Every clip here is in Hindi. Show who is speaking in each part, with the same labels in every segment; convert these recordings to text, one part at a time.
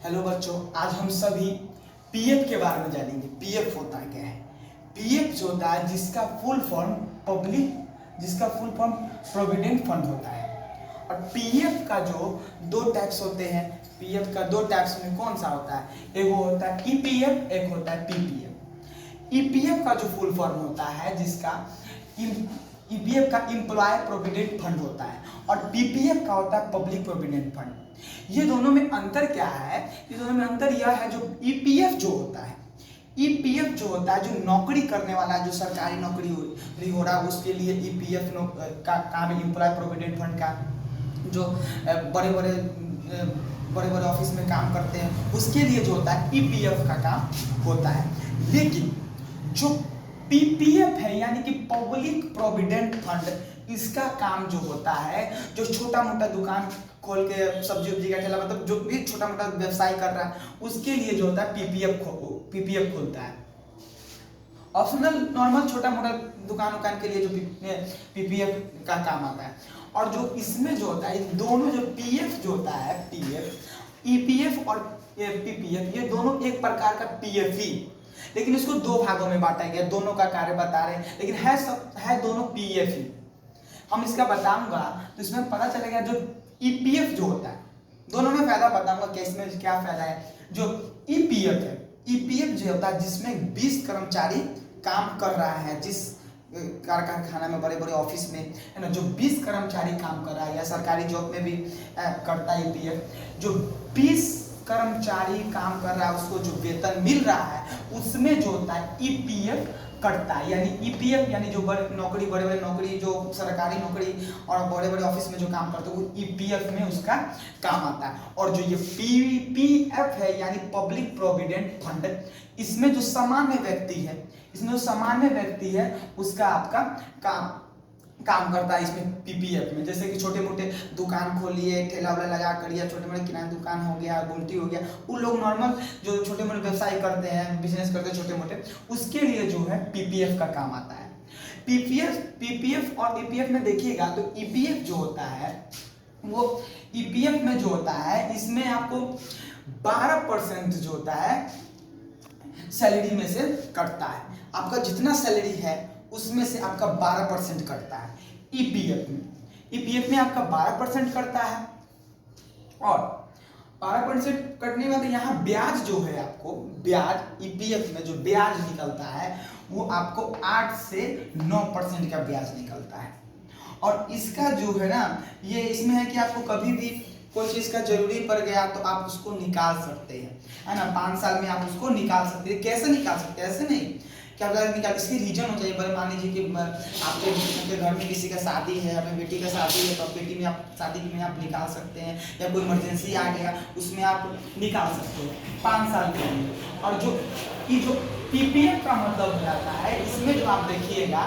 Speaker 1: हेलो बच्चों, आज हम सभी पीएफ के बारे में जानेंगे। पीएफ होता क्या है? पीएफ जो होता है जिसका फुल फॉर्म प्रोविडेंट फंड होता है। और पीएफ का जो दो टैक्स होते हैं, पीएफ का दो टैक्स में कौन सा होता है? एक वो होता है ईपीएफ, एक होता है पीपीएफ। ईपीएफ का जो फुल फॉर्म होता है जिसका ईपीएफ का एम्प्लॉय प्रोविडेंट फंड होता है और पीपीएफ का होता है पब्लिक प्रोविडेंट फंड। ये दोनों में अंतर क्या है? ये दोनों में अंतर यह है, जो ईपीएफ जो होता है, ईपीएफ जो होता है जो नौकरी करने वाला, जो सरकारी नौकरी हो रहा है उसके लिए ईपीएफ का काम है, एम्प्लॉय प्रोविडेंट फंड का। जो बड़े बड़े ऑफिस में काम करते हैं उसके लिए जो होता है ईपीएफ का काम होता है। लेकिन जो पीपीएफ है यानी कि पब्लिक प्रोविडेंट फंड, इसका काम जो होता है, जो छोटा मोटा दुकान खोल के सब्जी उब्जी का ठेला, मतलब जो भी छोटा मोटा व्यवसाय कर रहा है उसके लिए जो होता है पीपीएफ खोलता है। ऑप्शनल नॉर्मल छोटा मोटा दुकान के लिए जो पीपीएफ का काम आता है। और जो इसमें जो होता है, दोनों जो पीएफ जो होता है, पीएफ, ईपीएफ और पीपीएफ, ये दोनों एक प्रकार का पीएफ ही, लेकिन इसको दो भागों में बांटा गया। दोनों का कार्य बता रहे हैं, लेकिन है दोनों पीएफ ही। हम इसका बताऊंगा तो इसमें पता चलेगा। जो ईपीएफ जो होता है, दोनों में फायदा बताऊंगा कि इसमें क्या फायदा है। जो ईपीएफ है, ईपीएफ जो होता है जिसमें 20 कर्मचारी काम कर रहा है, जिस कारखाना में, बड़े बड़े ऑफिस में है ना, जो 20 कर्मचारी काम कर रहा है, या सरकारी जॉब में भी करता है ईपीएफ। जो 20 कर्मचारी काम कर रहा है उसको जो वेतन मिल रहा है उसमें जो होता है ईपीएफ कटता है। यानी ईपीएफ यानी जो बड़े बड़े नौकरी, जो सरकारी नौकरी और बड़े बड़े ऑफिस में जो काम करते हैं वो ईपीएफ में उसका काम आता है। और जो ये पीपीएफ है यानी पब्लिक प्रोविडेंट फंड, इसमें जो सामान्य व्यक्ति है उसका आपका काम करता है इसमें पीपीएफ में। जैसे कि छोटे मोटे दुकान खोलिए, ठेला वाला लगा कर, या छोटे मोटे किराना दुकान हो गया, गुमटी हो गया, उन लोग नॉर्मल जो छोटे मोटे व्यवसाय करते हैं, बिजनेस करते हैं छोटे मोटे, उसके लिए जो है पीपीएफ का काम आता है। पीपीएफ और ईपीएफ में देखिएगा तो ईपीएफ जो होता है, वो ईपीएफ में जो होता है इसमें आपको 12% जो होता है सैलरी में से कटता है। आपका जितना सैलरी है उसमें से आपका 12% कटता है ईपीएफ में आपका 12% कटता है। और 12% कटने के बाद यहाँ ब्याज जो है, आपको ब्याज ईपीएफ में जो ब्याज निकलता है वो आपको 8 से 9% का ब्याज निकलता है। और इसका जो है ना, ये इसमें है कि आपको कभी भी कोई चीज का जरूरी पड़ गया तो आप उसको निकाल सकते हैं, है ना। 5 साल में आप उसको निकाल सकते हैं। कैसे निकाल सकते हैं? ऐसे नहीं कि अगर निकाल, इसकी रीजन हो चाहिए। बड़े मान लीजिए कि आपके घर में किसी का शादी है, अपनी बेटी का शादी है, तो बेटी में आप शादी में आप निकाल सकते हैं, या कोई इमरजेंसी आ गया उसमें आप निकाल सकते हैं 5 साल के लिए। और जो पीपीएफ का मतलब हो जाता है, इसमें जो आप देखिएगा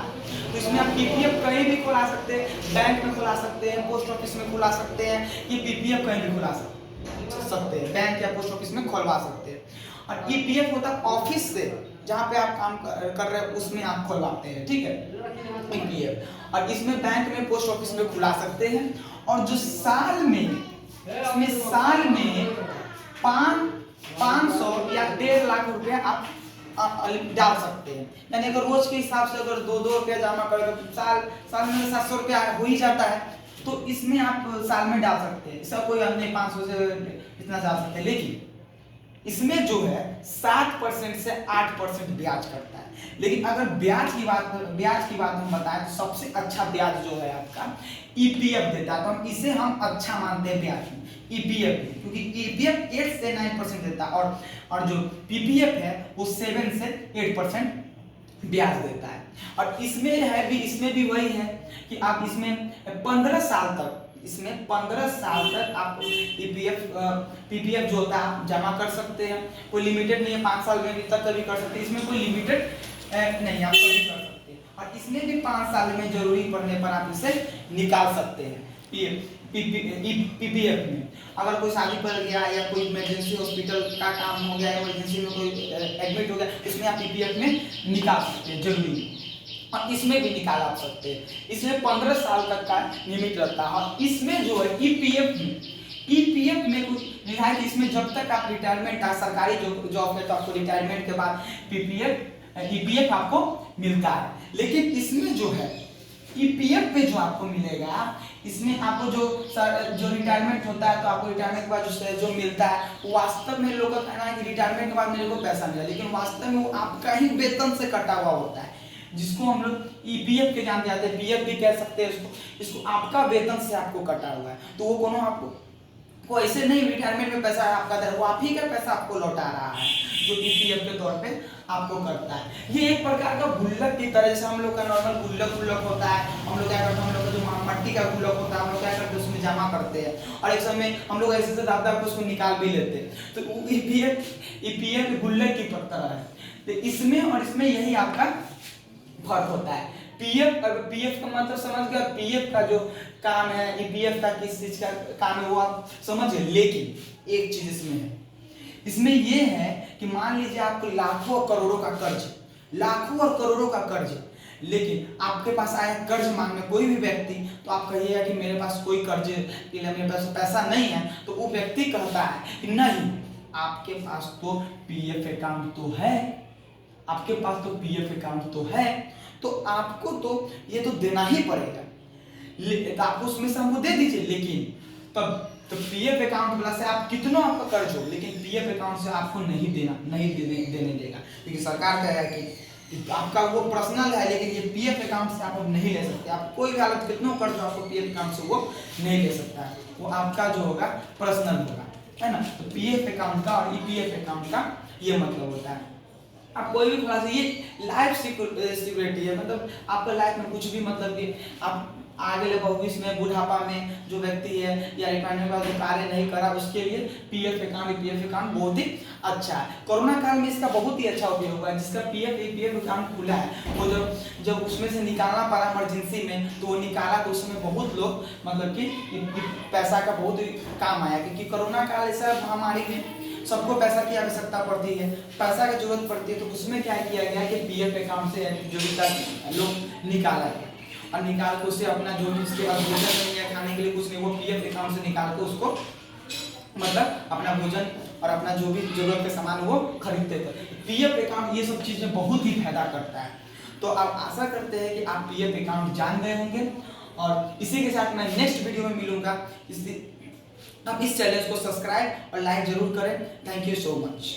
Speaker 1: तो इसमें आप पीपीएफ कहीं भी खुला सकते हैं, बैंक में खुला सकते हैं, पोस्ट ऑफिस में खुला सकते हैं। ये पीपीएफ कहीं भी खुला सकते हैं, बैंक या पोस्ट ऑफिस में खुलवा सकते हैं। और ईपीएफ होता है ऑफिस से, जहाँ पे आप काम कर रहे हैं उसमें आप खुलवाते हैं, ठीक है, ईपीएफ। और इसमें बैंक में, पोस्ट ऑफिस में खुला सकते हैं। और जो साल में 500 या 1.5 लाख रुपया आप डाल सकते हैं। यानी अगर रोज के हिसाब से अगर 2 रुपया जमा करें तो साल में 700 रुपया हो ही जाता है, तो इसमें आप साल में डाल सकते हैं। इसका कोई अन्य 500 से इतना डाल सकते हैं। लेकिन इसमें जो है 7% से 8% ब्याज करता है। लेकिन अगर ब्याज की बात हम बताएं तो सबसे अच्छा ब्याज जो है आपका ईपीएफ देता है। तो हम इसे अच्छा मानते हैं ब्याज में, ईपीएफ में, क्योंकि ईपीएफ 8 से 9% देता है और जो पीपीएफ है वो 7 से 8% ब्याज देता है। और इसमें भी वही है कि आप इसमें 15 साल तक आप पीपीएफ जो होता है आप जमा कर सकते हैं। कोई लिमिटेड नहीं है, 5 साल में भी तक कभी कर सकते हैं, इसमें कोई लिमिटेड नहीं, आप कभी कर सकते हैं। और इसमें भी 5 साल में जरूरी पड़ने पर आप इसे निकाल सकते हैं पीपीएफ में। अगर कोई शादी पड़ गया या कोई इमरजेंसी हॉस्पिटल का काम हो गया, इमरजेंसी में कोई एडमिट हो गया, इसमें आप पीपीएफ में निकाल सकते हैं जरूरी। और इसमें भी निकाल आप सकते हैं। इसमें 15 साल तक का लिमिट रहता है। और इसमें जो है ईपीएफ में कुछ निर्धारित इसमें जब तक आप रिटायरमेंट सरकारी जॉब है तो आपको रिटायरमेंट के बाद पीपीएफ ईपीएफ आपको मिलता है। लेकिन इसमें जो है ईपीएफ पे जो आपको मिलेगा, इसमें आपको जो रिटायरमेंट होता है तो आपको रिटायरमेंट के बाद जो मिलता है वास्तव में लोगों का कहना है कि रिटायरमेंट के बाद मेरे को पैसा मिला, लेकिन वास्तव में वो आपका ही वेतन से कटा हुआ होता है, जिसको हम लोग ईपीएफ के जान जाते हैं, पीएफ भी कह सकते हैं इसको आपका वेतन से आपको कटा हुआ है। तो वो कोनो आपको वो ऐसे नहीं रिटायरमेंट में पैसा आपका दे, वो आप ही का पैसा आपको लौटा रहा है जो ईपीएफ के तौर पे आपको करता है। ये एक प्रकार का गुल्लक की तरह, जैसे हम लोग का नॉर्मल गुल्लक होता है, हम लोग क्या करते हैं, हम लोग का जो मट्टी का गुल्लक होता है हम लोग क्या करते हैं उसमें जमा करते हैं और एक समय हम लोग ऐसे दाब दाब के उसको निकाल भी लेते हैं। तो ईपीएफ गुल्लक की तरह है। तो इसमें और इसमें यही आपका फर्क होता है। पीएफ का मतलब समझ गया, पीएफ का जो काम है, ईपीएफ का किस चीज का काम है वो आप समझ गए। लेकिन एक चीज इसमें है, इसमें ये है कि मान लीजिए आपको लाखों और करोड़ों का कर्ज, लाखों और करोड़ों का कर्ज, लेकिन आपके पास आया कर्ज मांगने कोई भी व्यक्ति, तो आप कहिएगा कि मेरे पास कोई कर्ज के लिए मेरे पास पैसा नहीं है, तो वो व्यक्ति कहता है कि नहीं आपके पास तो पीएफ अकाउंट तो है, आपके पास तो पीएफ अकाउंट तो है, तो आपको तो ये तो देना ही पड़ेगा, तो आपको उसमें से हमको दे दीजिए। लेकिन तब तो पीएफ अकाउंट वाला से आप कितना आपका कर्ज हो, लेकिन पीएफ अकाउंट से आपको नहीं देने देगा, क्योंकि सरकार कहेगा कि आपका वो पर्सनल है, लेकिन ये पीएफ अकाउंट से आप नहीं ले सकते। आप कोई भी हालत कितना कर्ज आपको पीएफ अकाउंट से वो नहीं ले सकता है, वो आपका जो होगा पर्सनल होगा, है ना। तो पीएफ अकाउंट का और ईपीएफ अकाउंट का ये मतलब होता है। आप कोई भी खुलासा, ये लाइफ सिक्योरिटी है, मतलब आपका लाइफ में कुछ भी मतलब कि आप आगे भविष्य में बुढ़ापा में जो व्यक्ति है या रिटायरमेंट का जो कार्य नहीं करा उसके लिए पीएफ अकाउंट बहुत ही अच्छा है। कोरोना काल में इसका बहुत ही अच्छा उपयोग हुआ है। जिसका पीएफ अकाउंट खुला है वो जब उसमें से निकालना पड़ा इमरजेंसी में, तो वो निकाला तो उसमें बहुत लोग मतलब कि पैसा का बहुत ही काम आया, क्योंकि कोरोना काल ऐसा महामारी में सबको पैसा की आवश्यकता पड़ती है, पैसा की जरूरत पड़ती है। तो उसमें क्या किया गया कि पीएफ अकाउंट से जो भी लोग निकाला गया और निकाल के उससे अपना जो भी इसके बाद भोजन नहीं है खाने के लिए कुछ नहीं, वो पीएफ अकाउंट से निकाल के उसको मतलब अपना भोजन और अपना जो भी जरूरत के सामान वो खरीदते थे। पीएफ अकाउंट ये सब चीजें बहुत ही फायदा करता है। तो आप आशा करते हैं कि आप पीएफ अकाउंट जान गए होंगे, और इसी के साथ मैं नेक्स्ट वीडियो में मिलूंगा। आप इस चैनल को सब्सक्राइब और लाइक जरूर करें। Thank you so much.